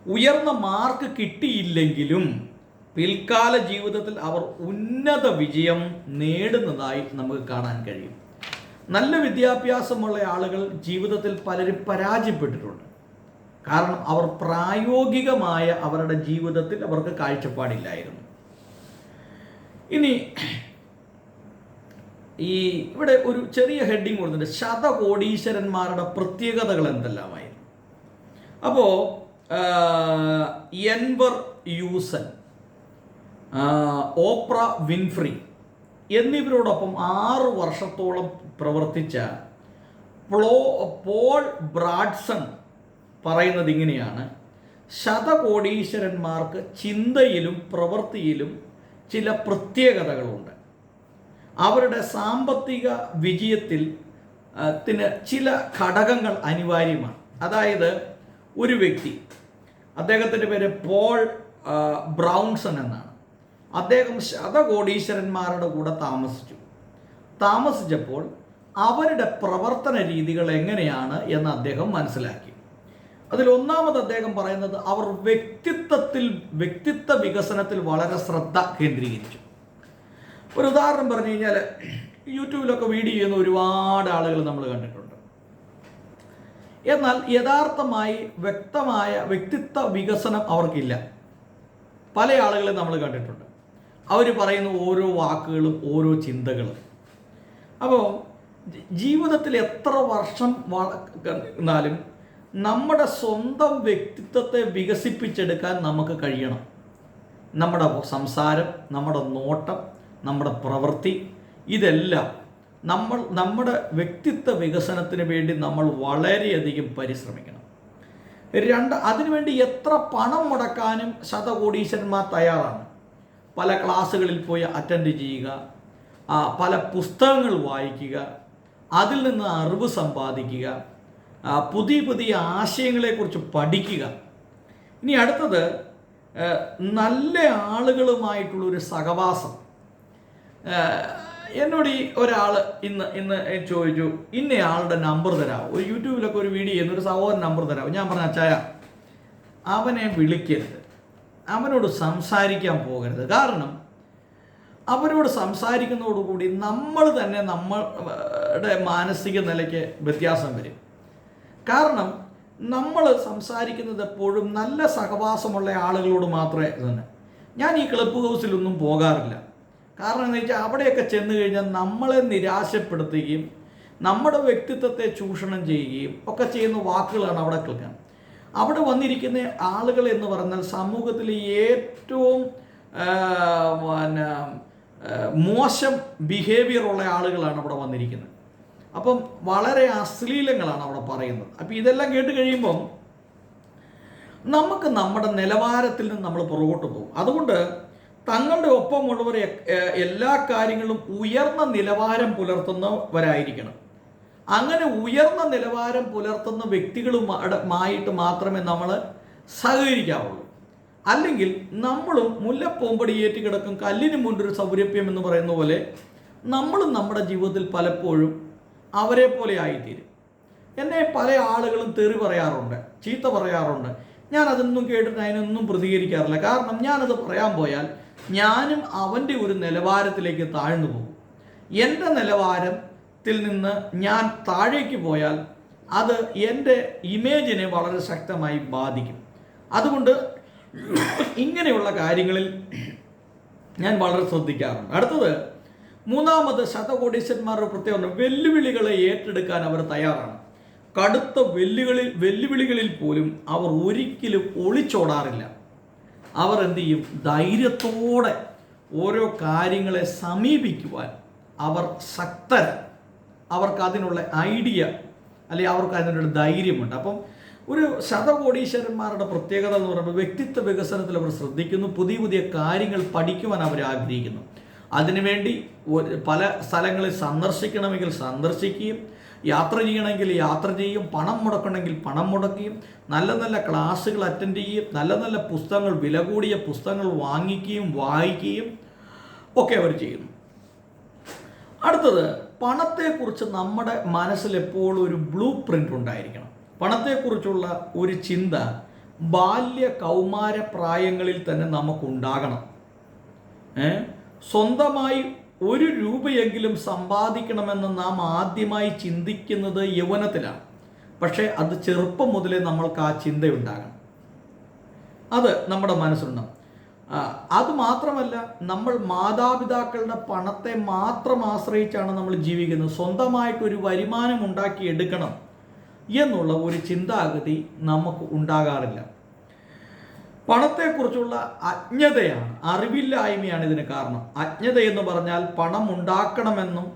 ഉയർന്ന മാർക്ക് കിട്ടിയില്ലെങ്കിലും പിൽക്കാല ജീവിതത്തിൽ അവർ ഉന്നത വിജയം നേടുന്നതായി നമുക്ക് കാണാൻ കഴിയും. നല്ല വിദ്യാഭ്യാസമുള്ള ആളുകൾ ജീവിതത്തിൽ പലരും പരാജയപ്പെട്ടിട്ടുണ്ട്. കാരണം അവർ പ്രായോഗികമായ അവരുടെ ജീവിതത്തിൽ അവർക്ക് കാഴ്ചപ്പാടില്ലായിരുന്നു. ഇനി ഇവിടെ ഒരു ചെറിയ ഹെഡിങ് കൊടുത്തിട്ടുണ്ട്, ശതകോടീശ്വരന്മാരുടെ പ്രത്യേകതകൾ എന്തെല്ലാമായിരുന്നു. അപ്പോൾ എൻവർ യൂസൻ, ഓപ്ര വിൻഫ്രി എന്നിവരോടൊപ്പം 6 വർഷത്തോളം പ്രവർത്തിച്ച പോൾ ബ്രാഡ്സൺ പറയുന്നത് ഇങ്ങനെയാണ്: ശതകോടീശ്വരന്മാർക്ക് ചിന്തയിലും പ്രവൃത്തിയിലും ചില പ്രത്യേകതകളുണ്ട്. അവരുടെ സാമ്പത്തിക വിജയത്തിൽ ചില ഘടകങ്ങൾ അനിവാര്യമാണ്. അതായത് ഒരു വ്യക്തി, അദ്ദേഹത്തിൻ്റെ പേര് പോൾ ബ്രൗൺസൺ എന്നാണ്. അദ്ദേഹം ശതകോടീശ്വരന്മാരുടെ കൂടെ താമസിച്ചപ്പോൾ അവരുടെ പ്രവർത്തന രീതികൾ എങ്ങനെയാണ് എന്ന് അദ്ദേഹം മനസ്സിലാക്കി. അതിൽ ഒന്നാമത് അദ്ദേഹം പറയുന്നത് അവർ വ്യക്തിത്വ വികസനത്തിൽ വളരെ ശ്രദ്ധ കേന്ദ്രീകരിച്ചു. ഒരു ഉദാഹരണം പറഞ്ഞു കഴിഞ്ഞാൽ, യൂട്യൂബിലൊക്കെ വീഡിയോ ചെയ്യുന്ന ഒരുപാട് ആളുകൾ നമ്മൾ കണ്ടിട്ടുണ്ട്. എന്നാൽ യഥാർത്ഥമായി വ്യക്തമായ വ്യക്തിത്വ വികസനം അവർക്കില്ല. പല ആളുകളെ നമ്മൾ കണ്ടിട്ടുണ്ട്. അവർ പറയുന്ന ഓരോ വാക്കുകളും ഓരോ ചിന്തകളും. അപ്പോൾ ജീവിതത്തിൽ എത്ര വർഷം എന്നാലും നമ്മുടെ സ്വന്തം വ്യക്തിത്വത്തെ വികസിപ്പിച്ചെടുക്കാൻ നമുക്ക് കഴിയണം. നമ്മുടെ സംസാരം, നമ്മുടെ നോട്ടം, നമ്മുടെ പ്രവൃത്തി, ഇതെല്ലാം നമ്മുടെ വ്യക്തിത്വ വികസനത്തിന് വേണ്ടി നമ്മൾ വളരെയധികം പരിശ്രമിക്കണം. അതിനുവേണ്ടി എത്ര പണം മുടക്കാനും ശതകോടീശ്വരന്മാർ തയ്യാറാണ്. പല ക്ലാസ്സുകളിൽ പോയി അറ്റൻഡ് ചെയ്യുക, പല പുസ്തകങ്ങൾ വായിക്കുക, അതിൽ നിന്ന് അറിവ് സമ്പാദിക്കുക, പുതിയ പുതിയ ആശയങ്ങളെക്കുറിച്ച് പഠിക്കുക. ഇനി അടുത്തത് നല്ല ആളുകളുമായിട്ടുള്ളൊരു സഹവാസം. എന്നോട് ഒരാൾ ഇന്ന് ചോദിച്ചു, ഇന്നയാളുടെ നമ്പർ തരാമോ? ഒരു യൂട്യൂബിലൊക്കെ ഒരു വീഡിയോ ചെയ്യുന്ന ഒരു സഹോദരൻ നമ്പർ തരാമോ? ഞാൻ പറഞ്ഞ, അച്ചായ അവനെ വിളിക്കരുത്, അവനോട് സംസാരിക്കാൻ പോകരുത്. കാരണം അവരോട് സംസാരിക്കുന്നതോടുകൂടി നമ്മൾ തന്നെ നമ്മളുടെ മാനസിക നിലയ്ക്ക് വ്യത്യാസം വരും. കാരണം നമ്മൾ സംസാരിക്കുന്നത് എപ്പോഴും നല്ല സഹവാസമുള്ള ആളുകളോട് മാത്രമേ തന്നെ. ഞാൻ ഈ ക്ലബ് ഹൗസിലൊന്നും പോകാറില്ല. കാരണം എന്ന് വെച്ചാൽ അവിടെയൊക്കെ ചെന്ന് കഴിഞ്ഞാൽ നമ്മളെ നിരാശപ്പെടുത്തുകയും നമ്മുടെ വ്യക്തിത്വത്തെ ചൂഷണം ചെയ്യുകയും ഒക്കെ ചെയ്യുന്ന വാക്കുകളാണ് അവിടെ കേൾക്കാൻ. അവിടെ വന്നിരിക്കുന്ന ആളുകൾ എന്ന് പറഞ്ഞാൽ സമൂഹത്തിൽ ഏറ്റവും മോശം ബിഹേവിയർ ഉള്ള ആളുകളാണ് അവിടെ വന്നിരിക്കുന്നത്. അപ്പം വളരെ അശ്ലീലങ്ങളാണ് അവിടെ പറയുന്നത്. അപ്പം ഇതെല്ലാം കേട്ട് കഴിയുമ്പം നമുക്ക് നമ്മുടെ നിലവാരത്തിൽ നിന്ന് നമ്മൾ പുറകോട്ട് പോകും. അതുകൊണ്ട് തങ്ങളുടെ ഒപ്പമുള്ളവർ എല്ലാ കാര്യങ്ങളിലും ഉയർന്ന നിലവാരം പുലർത്തുന്നവരായിരിക്കണം. അങ്ങനെ ഉയർന്ന നിലവാരം പുലർത്തുന്ന വ്യക്തികളുമായിട്ട് മാത്രമേ നമ്മൾ സഹകരിക്കാവുള്ളൂ. അല്ലെങ്കിൽ നമ്മളും മുല്ലപ്പൂമ്പടി ഏറ്റി കിടക്കും കല്ലിന് മുണ്ടൊരു സൗരഭ്യം എന്ന് പറയുന്ന പോലെ നമ്മളും നമ്മുടെ ജീവിതത്തിൽ പലപ്പോഴും അവരെ പോലെ ആയിത്തീരും. എന്നെ പല ആളുകളും തെറി പറയാറുണ്ട്, ചീത്ത പറയാറുണ്ട്. ഞാൻ അതൊന്നും കേട്ടിട്ട് അതിനൊന്നും പ്രതികരിക്കാറില്ല. കാരണം ഞാനത് പറയാൻ പോയാൽ ഞാനും അവൻ്റെ ഒരു നിലവാരത്തിലേക്ക് താഴ്ന്നു പോകും. എൻ്റെ നിലവാരത്തിൽ നിന്ന് ഞാൻ താഴേക്ക് പോയാൽ അത് എൻ്റെ ഇമേജിനെ വളരെ ശക്തമായി ബാധിക്കും. അതുകൊണ്ട് ഇങ്ങനെയുള്ള കാര്യങ്ങളിൽ ഞാൻ വളരെ ശ്രദ്ധിക്കാറുണ്ട്. അടുത്തത്, മൂന്നാമത് ശതകോടീശ്വരന്മാരുടെ പ്രത്യേകത, വെല്ലുവിളികളെ ഏറ്റെടുക്കാൻ അവർ തയ്യാറാണ്. കടുത്ത വെല്ലുവിളികളിൽ പോലും അവർ ഒരിക്കലും ഒളിച്ചോടാറില്ല. അവർ എന്തു ചെയ്യും? ധൈര്യത്തോടെ ഓരോ കാര്യങ്ങളെ സമീപിക്കുവാൻ അവർ ശക്തരാണ്. അവർക്ക് അതിനുള്ള ഐഡിയ അല്ലെങ്കിൽ അവർക്ക് അതിനുള്ള ധൈര്യമുണ്ട്. അപ്പം ഒരു ശതകോടീശ്വരന്മാരുടെ പ്രത്യേകത എന്ന് പറയുമ്പോൾ വ്യക്തിത്വ വികസനത്തിൽ അവർ ശ്രദ്ധിക്കുന്നു. പുതിയ പുതിയ കാര്യങ്ങൾ പഠിക്കുവാൻ അവർ ആഗ്രഹിക്കുന്നു. അതിനുവേണ്ടി പല സ്ഥലങ്ങളിൽ സന്ദർശിക്കണമെങ്കിൽ സന്ദർശിക്കുകയും യാത്ര ചെയ്യണമെങ്കിൽ യാത്ര ചെയ്യും, പണം മുടക്കണമെങ്കിൽ പണം മുടക്കുകയും നല്ല നല്ല ക്ലാസ്സുകൾ അറ്റൻഡ് ചെയ്യുകയും നല്ല നല്ല പുസ്തകങ്ങൾ, വില കൂടിയ പുസ്തകങ്ങൾ വാങ്ങിക്കുകയും വായിക്കുകയും ഒക്കെ അവർ ചെയ്യുന്നു. അടുത്തത്, പണത്തെക്കുറിച്ച് നമ്മുടെ മനസ്സിൽ എപ്പോഴും ഒരു ബ്ലൂ പ്രിൻ്റ് ഉണ്ടായിരിക്കണം. പണത്തെക്കുറിച്ചുള്ള ഒരു ചിന്ത ബാല്യ കൗമാര പ്രായങ്ങളിൽ തന്നെ നമുക്കുണ്ടാകണം. സ്വന്തമായി 1 രൂപയെങ്കിലും സമ്പാദിക്കണമെന്ന് നാം ആദ്യമായി ചിന്തിക്കുന്നത് യൗവനത്തിലാണ്. പക്ഷേ അത് ചെറുപ്പം മുതലേ നമ്മൾക്ക് ആ ചിന്തയുണ്ടാകണം. അത് നമ്മുടെ മനസ്സിലുണ്ടാകും. അതുമാത്രമല്ല, നമ്മൾ മാതാപിതാക്കളുടെ പണത്തെ മാത്രം ആശ്രയിച്ചാണ് നമ്മൾ ജീവിക്കുന്നത്. സ്വന്തമായിട്ടൊരു വരുമാനം ഉണ്ടാക്കിയെടുക്കണം എന്നുള്ള ഒരു ചിന്താഗതി നമുക്ക് ഉണ്ടാകാറില്ല. പണത്തെക്കുറിച്ചുള്ള അജ്ഞതയാണ്, അറിവില്ലായ്മയാണ് ഇതിന് കാരണം. അജ്ഞത എന്ന് പറഞ്ഞാൽ പണം ഉണ്ടാക്കണമെന്നും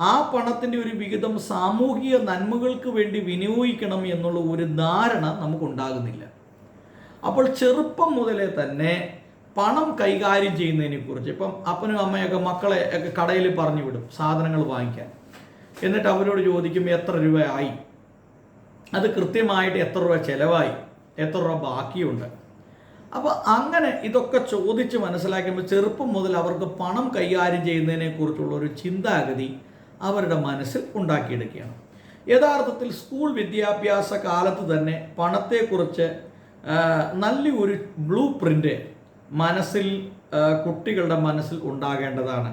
ആ പണത്തിൻ്റെ ഒരു വിഹിതം സാമൂഹിക നന്മകൾക്ക് വേണ്ടി വിനിയോഗിക്കണം എന്നുള്ള ഒരു ധാരണ നമുക്കുണ്ടാകുന്നില്ല. അപ്പോൾ ചെറുപ്പം മുതലേ തന്നെ പണം കൈകാര്യം ചെയ്യുന്നതിനെക്കുറിച്ച്, ഇപ്പം അപ്പനും അമ്മയൊക്കെ മക്കളെ ഒക്കെ കടയിൽ പറഞ്ഞു വിടും സാധനങ്ങൾ വാങ്ങിക്കാൻ. എന്നിട്ട് അവരോട് ചോദിക്കും എത്ര രൂപയായി, അത് കൃത്യമായിട്ട് എത്ര രൂപ ചിലവായി, എത്ര രൂപ ബാക്കിയുണ്ട്. അപ്പോൾ അങ്ങനെ ഇതൊക്കെ ചോദിച്ച് മനസ്സിലാക്കുമ്പോൾ ചെറുപ്പം മുതൽ അവർക്ക് പണം കൈകാര്യം ചെയ്യുന്നതിനെക്കുറിച്ചുള്ള ഒരു ചിന്താഗതി അവരുടെ മനസ്സിൽ ഉണ്ടാക്കിയെടുക്കുകയാണ്. യഥാർത്ഥത്തിൽ സ്കൂൾ വിദ്യാഭ്യാസ കാലത്ത് തന്നെ പണത്തെക്കുറിച്ച് നല്ലൊരു ബ്ലൂ പ്രിൻ്റ് മനസ്സിൽ, കുട്ടികളുടെ മനസ്സിൽ ഉണ്ടാകേണ്ടതാണ്.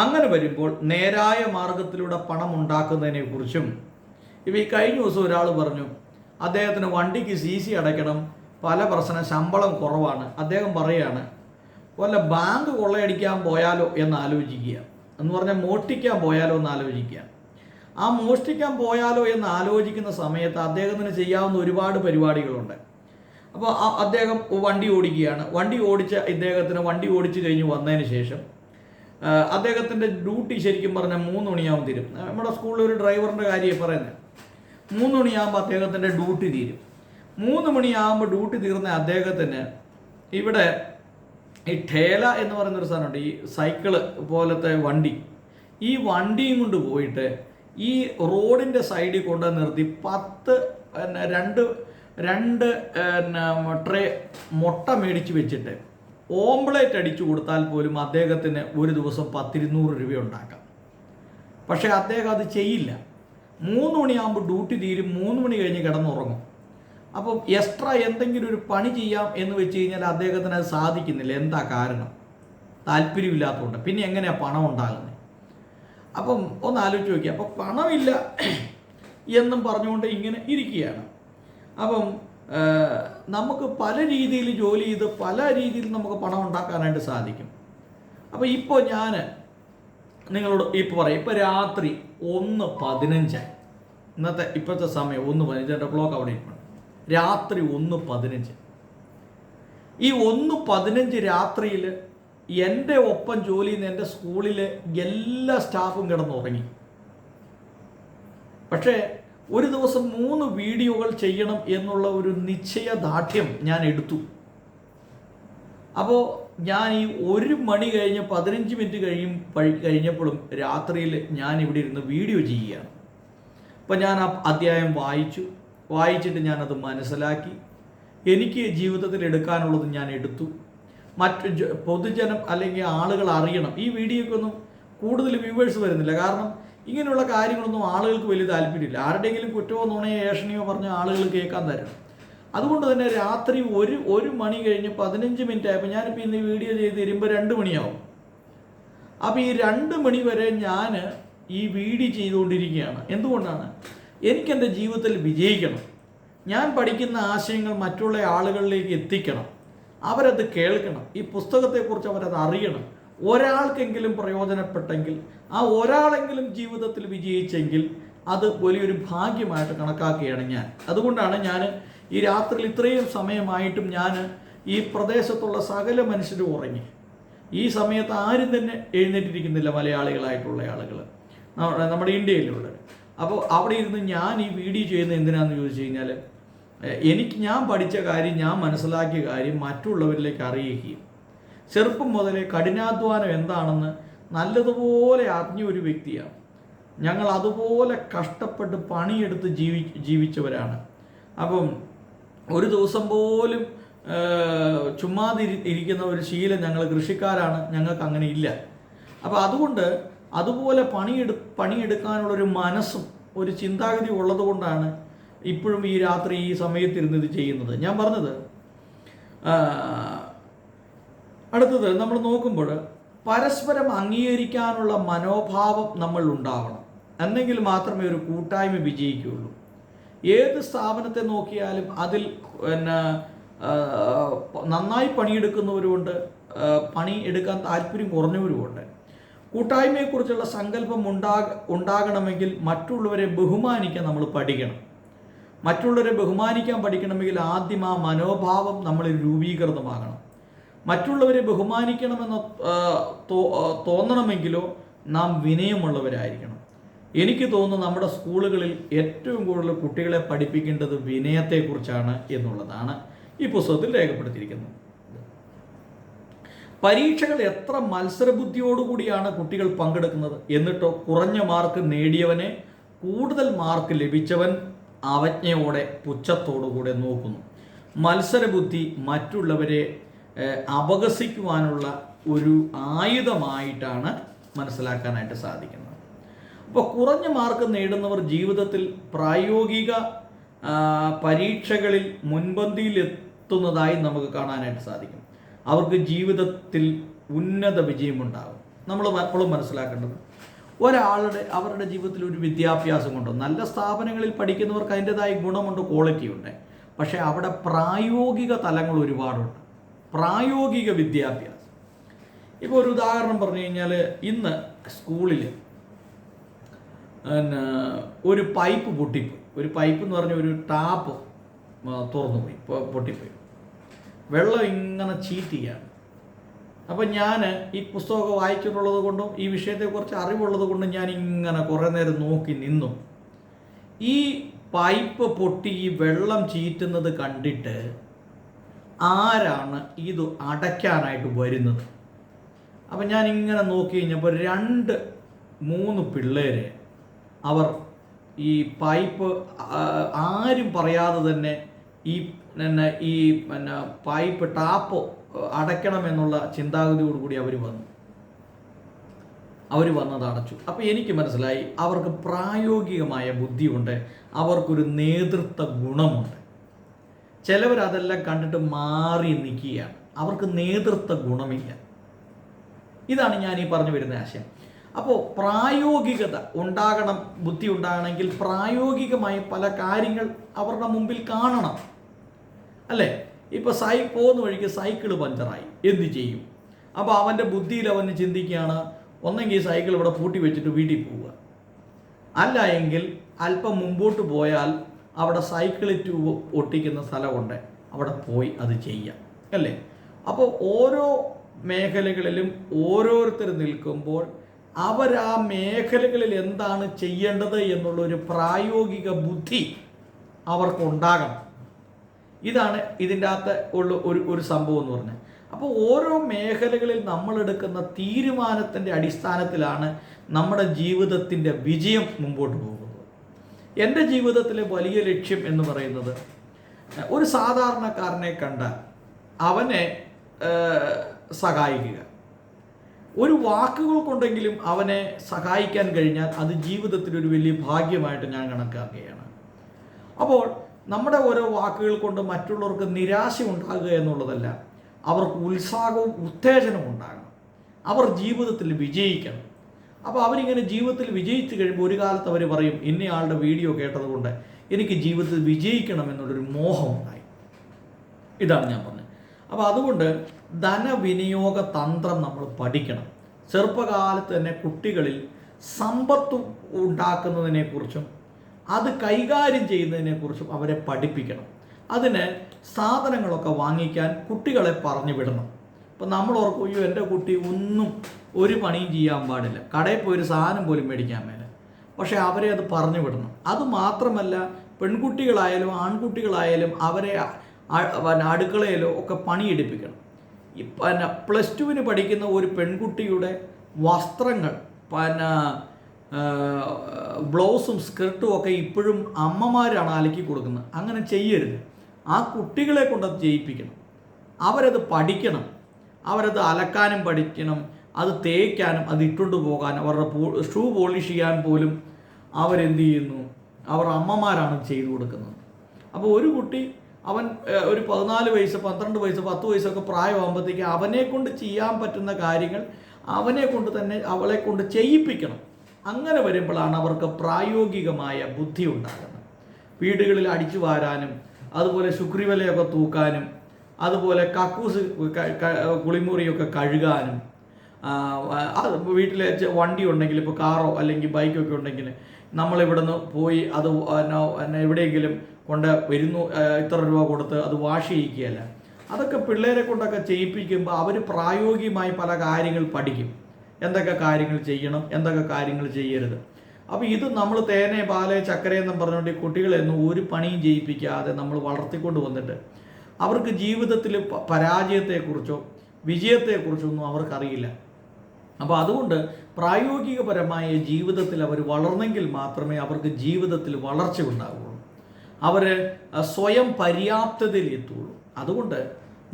അങ്ങനെ വരുമ്പോൾ നേരായ മാർഗത്തിലൂടെ പണം ഉണ്ടാക്കുന്നതിനെക്കുറിച്ചും, ഇപ്പോൾ ഈ കഴിഞ്ഞ ദിവസം ഒരാൾ പറഞ്ഞു അദ്ദേഹത്തിന് വണ്ടിക്ക് CC അടയ്ക്കണം, പല പ്രശ്നം, ശമ്പളം കുറവാണ്. അദ്ദേഹം പറയുകയാണ് വല്ല ബാങ്ക് കൊള്ളയടിക്കാൻ പോയാലോ എന്ന് ആലോചിക്കുക, എന്ന് പറഞ്ഞാൽ മോഷ്ടിക്കാൻ പോയാലോ എന്ന് ആലോചിക്കുക. ആ മോഷ്ടിക്കാൻ പോയാലോ എന്ന് ആലോചിക്കുന്ന സമയത്ത് അദ്ദേഹത്തിന് ചെയ്യാവുന്ന ഒരുപാട് പരിപാടികളുണ്ട്. അപ്പോൾ അദ്ദേഹം വണ്ടി ഓടിക്കുകയാണ്. വണ്ടി ഓടിച്ച് കഴിഞ്ഞ് വന്നതിന് ശേഷം അദ്ദേഹത്തിൻ്റെ ഡ്യൂട്ടി ശരിക്കും പറഞ്ഞാൽ 3 മണിയാകും തീരും. നമ്മുടെ സ്കൂളിൽ ഒരു ഡ്രൈവറിൻ്റെ കാര്യം പറയുന്നത് 3 മണിയാകുമ്പോൾ അദ്ദേഹത്തിൻ്റെ ഡ്യൂട്ടി തീരും. 3 മണിയാകുമ്പോൾ ഡ്യൂട്ടി തീർന്ന അദ്ദേഹത്തിന് ഇവിടെ ഈ ഠേല എന്ന് പറയുന്നൊരു സാധനമുണ്ട്, ഈ സൈക്കിള് പോലത്തെ വണ്ടി. ഈ വണ്ടിയും കൊണ്ട് പോയിട്ട് ഈ റോഡിൻ്റെ സൈഡിൽ കൊണ്ട് നിർത്തി 2 ട്രേ മുട്ട മേടിച്ച് വെച്ചിട്ട് ഓംപ്ലേറ്റ് അടിച്ചു കൊടുത്താൽ പോലും അദ്ദേഹത്തിന് ഒരു ദിവസം 10-200 രൂപ ഉണ്ടാക്കാം. പക്ഷേ അദ്ദേഹം അത് ചെയ്യില്ല. 3 മണിയാകുമ്പോൾ ഡ്യൂട്ടി തീരും, 3 മണി കഴിഞ്ഞ് കിടന്നുറങ്ങും. അപ്പം എക്സ്ട്രാ എന്തെങ്കിലും ഒരു പണി ചെയ്യാം എന്ന് വെച്ച് കഴിഞ്ഞാൽ അദ്ദേഹത്തിന് അത് സാധിക്കുന്നില്ല. എന്താ കാരണം? താല്പര്യമില്ലാത്തതുകൊണ്ട്. പിന്നെ എങ്ങനെയാണ് പണം ഉണ്ടാകുന്നത്? അപ്പം ഒന്ന് ആലോചിച്ച് നോക്കിയാൽ, അപ്പോൾ പണമില്ല എന്നും പറഞ്ഞുകൊണ്ട് ഇങ്ങനെ ഇരിക്കുകയാണ്. അപ്പം നമുക്ക് പല രീതിയിൽ ജോലി ചെയ്ത് പല രീതിയിൽ നമുക്ക് പണം ഉണ്ടാക്കാനായിട്ട് സാധിക്കും. അപ്പോൾ ഇപ്പോൾ ഞാൻ നിങ്ങളോട് ഇപ്പോൾ പറയാം, ഇപ്പോൾ രാത്രി 1:15 ഇപ്പോഴത്തെ സമയം 1:15, എൻ്റെ ബ്ലോക്ക് അവിടെ ഇരിക്കണം. രാത്രി 1:15. ഈ 1:15 രാത്രിയിൽ എൻ്റെ ഒപ്പം ജോലി ചെയ്യുന്ന എൻ്റെ സ്കൂളിലെ എല്ലാ സ്റ്റാഫും കിടന്നുറങ്ങി. പക്ഷേ ഒരു ദിവസം 3 വീഡിയോകൾ ചെയ്യണം എന്നുള്ള ഒരു നിശ്ചയദാർഢ്യം ഞാൻ എടുത്തു. അപ്പോൾ ഞാൻ ഈ 1 മണി കഴിഞ്ഞ് 15 മിനിറ്റ് കഴിഞ്ഞപ്പോഴും രാത്രിയിൽ ഞാൻ ഇവിടെ ഇരുന്ന് വീഡിയോ ചെയ്യുകയാണ്. അപ്പോൾ ഞാൻ ആ അധ്യായം വായിച്ചിട്ട് ഞാനത് മനസ്സിലാക്കി. എനിക്ക് ജീവിതത്തിൽ എടുക്കാനുള്ളത് ഞാൻ എടുത്തു. മറ്റ് പൊതുജനം അല്ലെങ്കിൽ ആളുകൾ അറിയണം. ഈ വീഡിയോയ്ക്കൊന്നും കൂടുതൽ വ്യൂവേഴ്സ് വരുന്നില്ല, കാരണം ഇങ്ങനെയുള്ള കാര്യങ്ങളൊന്നും ആളുകൾക്ക് വലിയ താല്പര്യമില്ല. ആരുടെയെങ്കിലും കുറ്റമോ നുണയോ ഏഷണിയോ പറഞ്ഞ ആളുകൾ കേൾക്കാൻ തരണം. അതുകൊണ്ട് തന്നെ രാത്രി 1 മണി കഴിഞ്ഞ് 15 മിനിറ്റ് ആയപ്പോൾ, ഞാനിപ്പോൾ ഇന്ന് വീഡിയോ ചെയ്ത് തരുമ്പോൾ 2 മണിയാവും. അപ്പോൾ ഈ 2 മണി വരെ ഞാൻ ഈ വീഡിയോ ചെയ്തുകൊണ്ടിരിക്കുകയാണ്. എന്തുകൊണ്ടാണ്? എനിക്കെൻ്റെ ജീവിതത്തിൽ വിജയിക്കണം, ഞാൻ പഠിക്കുന്ന ആശയങ്ങൾ മറ്റുള്ള ആളുകളിലേക്ക് എത്തിക്കണം, അവരത് കേൾക്കണം, ഈ പുസ്തകത്തെക്കുറിച്ച് അവരത് അറിയണം. ഒരാൾക്കെങ്കിലും പ്രയോജനപ്പെട്ടെങ്കിൽ, ആ ഒരാളെങ്കിലും ജീവിതത്തിൽ വിജയിച്ചെങ്കിൽ അത് വലിയൊരു ഭാഗ്യമായിട്ട് കണക്കാക്കുകയാണ് ഞാൻ. അതുകൊണ്ടാണ് ഞാൻ ഈ രാത്രിയിൽ ഇത്രയും സമയമായിട്ടും ഞാൻ ഈ പ്രദേശത്തുള്ള സകല മനുഷ്യരും ഉറങ്ങി. ഈ സമയത്ത് ആരും തന്നെ എഴുന്നേറ്റിരിക്കുന്നില്ല, മലയാളികളായിട്ടുള്ള ആളുകൾ, നമ്മുടെ ഇന്ത്യയിലുള്ളത്. അപ്പോൾ അവിടെ ഇരുന്ന് ഞാൻ ഈ വീഡിയോ ചെയ്യുന്നത് എന്തിനാണെന്ന് ചോദിച്ചു കഴിഞ്ഞാൽ, ഞാൻ പഠിച്ച കാര്യം, ഞാൻ മനസ്സിലാക്കിയ കാര്യം മറ്റുള്ളവരിലേക്ക് അറിയിക്കുകയും, ചെറുപ്പം മുതലേ കഠിനാധ്വാനം എന്താണെന്ന് നല്ലതുപോലെ അറിഞ്ഞ ഒരു വ്യക്തിയാണ്. ഞങ്ങൾ അതുപോലെ കഷ്ടപ്പെട്ട് പണിയെടുത്ത് ജീവിച്ചവരാണ്. അപ്പം ഒരു ദിവസം പോലും ഇരിക്കുന്ന ഒരു ശീലം ഞങ്ങൾ കൃഷിക്കാരാണ്, ഞങ്ങൾക്ക് അങ്ങനെ ഇല്ല. അപ്പോൾ അതുകൊണ്ട് അതുപോലെ പണിയെടുക്കാനുള്ളൊരു മനസ്സും ഒരു ചിന്താഗതി ഉള്ളത് കൊണ്ടാണ് ഇപ്പോഴും ഈ രാത്രി ഈ സമയത്തിരുന്ന് ഇത് ചെയ്യുന്നത്. ഞാൻ പറഞ്ഞത് അടുത്തത് നമ്മൾ നോക്കുമ്പോൾ പരസ്പരം അംഗീകരിക്കാനുള്ള മനോഭാവം നമ്മൾ ഉണ്ടാവണം, എന്നെങ്കിൽ മാത്രമേ ഒരു കൂട്ടായ്മ വിജയിക്കുകയുള്ളൂ. ഏത് സ്ഥാപനത്തെ നോക്കിയാലും അതിൽ നന്നായി പണിയെടുക്കുന്നവരുമുണ്ട്, പണി എടുക്കാൻ താല്പര്യം കുറഞ്ഞവരുമുണ്ട്. കൂട്ടായ്മയെക്കുറിച്ചുള്ള സങ്കല്പം ഉണ്ടാകണമെങ്കിൽ മറ്റുള്ളവരെ ബഹുമാനിക്കാൻ നമ്മൾ പഠിക്കണം. മറ്റുള്ളവരെ ബഹുമാനിക്കാൻ പഠിക്കണമെങ്കിൽ ആദ്യം ആ മനോഭാവം നമ്മളിൽ രൂപീകൃതമാകണം. മറ്റുള്ളവരെ ബഹുമാനിക്കണമെന്ന് തോന്നണമെങ്കിലോ നാം വിനയമുള്ളവരായിരിക്കണം. എനിക്ക് തോന്നുന്നു നമ്മുടെ സ്കൂളുകളിൽ ഏറ്റവും കൂടുതൽ കുട്ടികളെ പഠിപ്പിക്കേണ്ടത് വിനയത്തെക്കുറിച്ചാണ് എന്നുള്ളതാണ് ഈ പുസ്തകത്തിൽ രേഖപ്പെടുത്തിയിരിക്കുന്നത്. പരീക്ഷകൾ എത്ര മത്സരബുദ്ധിയോടുകൂടിയാണ് കുട്ടികൾ പങ്കെടുക്കുന്നത്, എന്നിട്ടോ കുറഞ്ഞ മാർക്ക് നേടിയവനെ കൂടുതൽ മാർക്ക് ലഭിച്ചവൻ അവജ്ഞയോടെ പുച്ഛത്തോടുകൂടെ നോക്കുന്നു. മത്സരബുദ്ധി മറ്റുള്ളവരെ അപഹസിക്കുവാനുള്ള ഒരു ആയുധമായിട്ടാണ് മനസ്സിലാക്കാനായിട്ട് സാധിക്കുന്നത്. അപ്പോൾ കുറഞ്ഞ മാർക്ക് നേടുന്നവർ ജീവിതത്തിൽ പ്രായോഗിക പരീക്ഷകളിൽ മുൻപന്തിയിലെത്തുന്നതായി നമുക്ക് കാണാനായിട്ട് സാധിക്കും. അവർക്ക് ജീവിതത്തിൽ ഉന്നത വിജയമുണ്ടാകും. നമ്മൾ എപ്പോഴും മനസ്സിലാക്കേണ്ടത്, അവരുടെ ജീവിതത്തിൽ ഒരു വിദ്യാഭ്യാസം കൊണ്ടോ, നല്ല സ്ഥാപനങ്ങളിൽ പഠിക്കുന്നവർക്ക് അതിൻ്റെതായ ഗുണമുണ്ട്, ക്വാളിറ്റിയുണ്ട്. പക്ഷേ അവിടെ പ്രായോഗിക തലങ്ങൾ ഒരുപാടുണ്ട്, പ്രായോഗിക വിദ്യാഭ്യാസം. ഇപ്പോൾ ഒരു ഉദാഹരണം പറഞ്ഞു കഴിഞ്ഞാൽ, ഇന്ന് സ്കൂളിൽ ഒരു പൈപ്പ് പൊട്ടിപ്പോയി. ഒരു പൈപ്പ് എന്ന് പറഞ്ഞ ഒരു ടാപ്പ് തുറന്നുപോയി, പൊട്ടിപ്പോയി. വെള്ളം ഇങ്ങനെ ചീറ്റ് ചെയ്യാണ്. അപ്പം ഞാൻ ഈ പുസ്തകമൊക്കെ വായിച്ചിട്ടുള്ളത് കൊണ്ടും ഈ വിഷയത്തെക്കുറിച്ച് അറിവുള്ളത് കൊണ്ടും ഞാൻ ഇങ്ങനെ കുറേ നേരം നോക്കി നിന്നു. ഈ പൈപ്പ് പൊട്ടി ഈ വെള്ളം ചീറ്റുന്നത് കണ്ടിട്ട് ആരാണ് ഇത് അടയ്ക്കാനായിട്ട് വരുന്നത്? അപ്പം ഞാൻ ഇങ്ങനെ നോക്കി കഴിഞ്ഞപ്പോൾ 2-3 പിള്ളേരെ അവർ ഈ പൈപ്പ് ആരും പറയാതെ തന്നെ ഈ പൈപ്പ് ടാപ്പ് അടയ്ക്കണമെന്നുള്ള ചിന്താഗതിയോടുകൂടി അവർ വന്നത് അടച്ചു. അപ്പോൾ എനിക്ക് മനസ്സിലായി, അവർക്ക് പ്രായോഗികമായ ബുദ്ധിയുണ്ട്, അവർക്കൊരു നേതൃത്വ ഗുണമുണ്ട്. ചിലവരതെല്ലാം കണ്ടിട്ട് മാറി നിൽക്കുകയാണ്, അവർക്ക് നേതൃത്വ ഗുണമില്ല. ഇതാണ് ഞാൻ ഈ പറഞ്ഞു വരുന്ന ആശയം. അപ്പോൾ പ്രായോഗികത ഉണ്ടാകണം, ബുദ്ധി ഉണ്ടാകണമെങ്കിൽ പ്രായോഗികമായി പല കാര്യങ്ങൾ അവരുടെ മുമ്പിൽ കാണണം, അല്ലേ? ഇപ്പോൾ പോകുന്ന വഴിക്ക് സൈക്കിൾ പഞ്ചറായി, എന്ത് ചെയ്യും? അപ്പോൾ അവൻ്റെ ബുദ്ധിയിൽ അവന് ചിന്തിക്കുകയാണ്, ഒന്നെങ്കിൽ സൈക്കിൾ ഇവിടെ പൂട്ടി വെച്ചിട്ട് വീട്ടിൽ പോവുക, അല്ല എങ്കിൽ അല്പം മുമ്പോട്ട് പോയാൽ അവിടെ സൈക്കിൾ ട്യൂബ് ഒട്ടിക്കുന്ന സ്ഥലമുണ്ട്, അവിടെ പോയി അത് ചെയ്യാം, അല്ലേ? അപ്പോൾ ഓരോ മേഖലകളിലും ഓരോരുത്തർ നിൽക്കുമ്പോൾ അവർ ആ മേഖലകളിൽ എന്താണ് ചെയ്യേണ്ടത് എന്നുള്ളൊരു പ്രായോഗിക ബുദ്ധി അവർക്കുണ്ടാകണം. ഇതാണ് ഇതിൻ്റെ അകത്ത് ഉള്ള ഒരു സംഭവം എന്ന് പറഞ്ഞാൽ. അപ്പോൾ ഓരോ മേഖലകളിൽ നമ്മളെടുക്കുന്ന തീരുമാനത്തിൻ്റെ അടിസ്ഥാനത്തിലാണ് നമ്മുടെ ജീവിതത്തിൻ്റെ വിജയം മുമ്പോട്ട് പോകുന്നത്. എൻ്റെ ജീവിതത്തിലെ വലിയ ലക്ഷ്യം എന്ന് പറയുന്നത്, ഒരു സാധാരണക്കാരനെ കണ്ടാൽ അവനെ സഹായിക്കുക. ഒരു വാക്കുകൾ കൊണ്ടെങ്കിലും അവനെ സഹായിക്കാൻ കഴിഞ്ഞാൽ അത് ജീവിതത്തിലൊരു വലിയ ഭാഗ്യമായിട്ട് ഞാൻ കണക്കാക്കുകയാണ്. അപ്പോൾ നമ്മുടെ ഓരോ വാക്കുകൾ കൊണ്ട് മറ്റുള്ളവർക്ക് നിരാശ ഉണ്ടാകുക എന്നുള്ളതല്ല, അവർക്ക് ഉത്സാഹവും ഉത്തേജനവും ഉണ്ടാകണം. അവർ ജീവിതത്തിൽ വിജയിക്കണം. അപ്പോൾ അവരിങ്ങനെ ജീവിതത്തിൽ വിജയിച്ചു കഴിയുമ്പോൾ ഒരു കാലത്ത് അവർ പറയും, ഇന്നയാളുടെ വീഡിയോ കേട്ടതുകൊണ്ട് എനിക്ക് ജീവിതത്തിൽ വിജയിക്കണം എന്നുള്ളൊരു മോഹമുണ്ടായി. ഇതാണ് ഞാൻ പറഞ്ഞത്. അപ്പോൾ അതുകൊണ്ട് ധനവിനിയോഗ തന്ത്രം നമ്മൾ പഠിക്കണം. ചെറുപ്പകാലത്ത് തന്നെ കുട്ടികളിൽ സമ്പത്ത് ഉണ്ടാക്കുന്നതിനെക്കുറിച്ചും അത് കൈകാര്യം ചെയ്യുന്നതിനെക്കുറിച്ചും അവരെ പഠിപ്പിക്കണം. അതിന് സാധനങ്ങളൊക്കെ വാങ്ങിക്കാൻ കുട്ടികളെ പറഞ്ഞു വിടണം. ഇപ്പം നമ്മൾ ഓർക്കും, അയ്യോ എൻ്റെ കുട്ടി ഒന്നും ഒരു പണിയും ചെയ്യാൻ പാടില്ല, കടയിൽ പോയി ഒരു സാധനം പോലും മേടിക്കാൻ മേല. പക്ഷേ അവരെ അത് പറഞ്ഞു വിടണം. അതുമാത്രമല്ല, പെൺകുട്ടികളായാലും ആൺകുട്ടികളായാലും അവരെ അടുക്കളയിലോ ഒക്കെ പണിയെടുപ്പിക്കണം. +2 പഠിക്കുന്ന ഒരു പെൺകുട്ടിയുടെ വസ്ത്രങ്ങൾ, ബ്ലൗസും സ്കർട്ടും ഒക്കെ ഇപ്പോഴും അമ്മമാരാണ് അലക്കി കൊടുക്കുന്നത്. അങ്ങനെ ചെയ്യരുത്. ആ കുട്ടികളെ കൊണ്ടത് ചെയ്യിപ്പിക്കണം. അവരത് പഠിക്കണം. അവരത് അലക്കാനും പഠിക്കണം, അത് തേക്കാനും, അത് ഇട്ടുകൊണ്ട് പോകാനും, അവരുടെ ഷൂ പോളിഷ് ചെയ്യാൻ പോലും അവരെന്ത് ചെയ്യുന്നു, അവർ അമ്മമാരാണ് ചെയ്തു കൊടുക്കുന്നത്. അപ്പോൾ ഒരു കുട്ടി അവൻ ഒരു 14 വയസ്സ് 12 വയസ്സ് 10 വയസ്സൊക്കെ പ്രായമാകുമ്പോഴത്തേക്ക് അവനെ കൊണ്ട് ചെയ്യാൻ പറ്റുന്ന കാര്യങ്ങൾ അവനെ കൊണ്ട് തന്നെ അവളെ കൊണ്ട് ചെയ്യിപ്പിക്കണം. അങ്ങനെ വരുമ്പോഴാണ് അവർക്ക് പ്രായോഗികമായ ബുദ്ധി ഉണ്ടാകുന്നത്. വീടുകളിൽ അടിച്ചു വാരാനും അതുപോലെ ശുക്രിവലയൊക്കെ തൂക്കാനും അതുപോലെ കക്കൂസ് കുളിമുറിയൊക്കെ കഴുകാനും, വീട്ടിലെ വണ്ടി ഉണ്ടെങ്കിൽ, ഇപ്പോൾ കാറോ അല്ലെങ്കിൽ ബൈക്കൊക്കെ ഉണ്ടെങ്കിൽ നമ്മളിവിടുന്ന് പോയി അത് എവിടെയെങ്കിലും കൊണ്ട് ഇത്ര രൂപ കൊടുത്ത് അത് വാഷ് ചെയ്യിക്കുകയല്ല. അതൊക്കെ പിള്ളേരെ കൊണ്ടൊക്കെ ചെയ്യിപ്പിക്കുമ്പോൾ അവർ പ്രായോഗികമായി പല കാര്യങ്ങൾ പഠിക്കും. എന്തൊക്കെ കാര്യങ്ങൾ ചെയ്യണം, എന്തൊക്കെ കാര്യങ്ങൾ ചെയ്യരുത്. അപ്പോൾ ഇത് നമ്മൾ തേനെ പാല് ചക്കരയെന്നും പറഞ്ഞുകൊണ്ട് ഈ കുട്ടികളെയൊന്നും ഒരു പണിയും ചെയ്യിപ്പിക്കാതെ നമ്മൾ വളർത്തിക്കൊണ്ട് വന്നിട്ട് അവർക്ക് ജീവിതത്തിൽ പരാജയത്തെക്കുറിച്ചോ വിജയത്തെക്കുറിച്ചോ ഒന്നും അവർക്കറിയില്ല. അപ്പോൾ അതുകൊണ്ട് പ്രായോഗികപരമായ ജീവിതത്തിൽ അവർ വളർന്നെങ്കിൽ മാത്രമേ അവർക്ക് ജീവിതത്തിൽ വളർച്ച ഉണ്ടാവുകയുള്ളൂ, അവർ സ്വയം പര്യാപ്തതയിൽ എത്തുകയുള്ളൂ. അതുകൊണ്ട്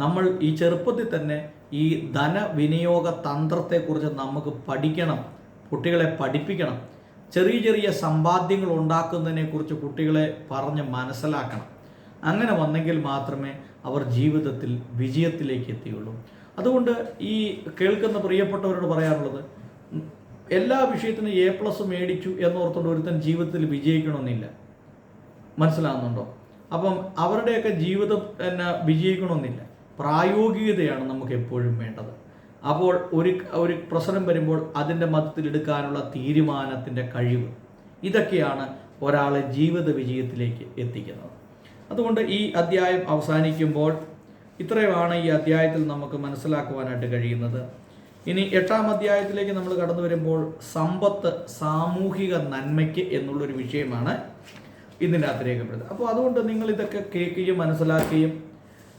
നമ്മൾ ഈ ചെറുപ്പത്തിൽ തന്നെ ഈ ധനവിനിയോഗ തന്ത്രത്തെക്കുറിച്ച് നമുക്ക് പഠിക്കണം, കുട്ടികളെ പഠിപ്പിക്കണം. ചെറിയ ചെറിയ സമ്പാദ്യങ്ങൾ ഉണ്ടാക്കുന്നതിനെക്കുറിച്ച് കുട്ടികളെ പറഞ്ഞ് മനസ്സിലാക്കണം. അങ്ങനെ വന്നെങ്കിൽ മാത്രമേ അവർ ജീവിതത്തിൽ വിജയത്തിലേക്ക് എത്തിയുള്ളൂ. അതുകൊണ്ട് ഈ കേൾക്കുന്ന പ്രിയപ്പെട്ടവരോട് പറയാനുള്ളത്, എല്ലാ വിഷയത്തിനും A+ മേടിച്ചു എന്നോർത്തുകൊണ്ട് ഒരുത്തൻ ജീവിതത്തിൽ വിജയിക്കണമെന്നില്ല. മനസ്സിലാകുന്നുണ്ടോ? അപ്പം അവരുടെയൊക്കെ ജീവിതം തന്നെ വിജയിക്കണമെന്നില്ല. പ്രായോഗികതയാണ് നമുക്ക് എപ്പോഴും വേണ്ടത്. അപ്പോൾ ഒരു പ്രശ്നം വരുമ്പോൾ അതിൻ്റെ മധ്യത്തിലെടുക്കാനുള്ള തീരുമാനത്തിൻ്റെ കഴിവ്, ഇതൊക്കെയാണ് ഒരാളെ ജീവിത വിജയത്തിലേക്ക് എത്തിക്കുന്നത്. അതുകൊണ്ട് ഈ അധ്യായം അവസാനിക്കുമ്പോൾ ഇത്രയുമാണ് ഈ അധ്യായത്തിൽ നമുക്ക് മനസ്സിലാക്കുവാനായിട്ട് കഴിയുന്നത്. ഇനി 8-ാം അധ്യായത്തിലേക്ക് നമ്മൾ കടന്നു വരുമ്പോൾ സമ്പത്ത് സാമൂഹിക നന്മയ്ക്ക് എന്നുള്ളൊരു വിഷയമാണ് ഇതിൻ്റെ അകത്ത് രേഖപ്പെടുത്തുന്നത്. അപ്പോൾ അതുകൊണ്ട് നിങ്ങൾ ഇതൊക്കെ കേൾക്കുകയും മനസ്സിലാക്കുകയും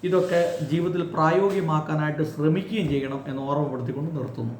ഇതൊക്കെ ജീവിതത്തിൽ പ്രായോഗികമാക്കാനായിട്ട് ശ്രമിക്കുകയും ചെയ്യണം എന്ന് ഓർമ്മപ്പെടുത്തിക്കൊണ്ട് നിർത്തുന്നു.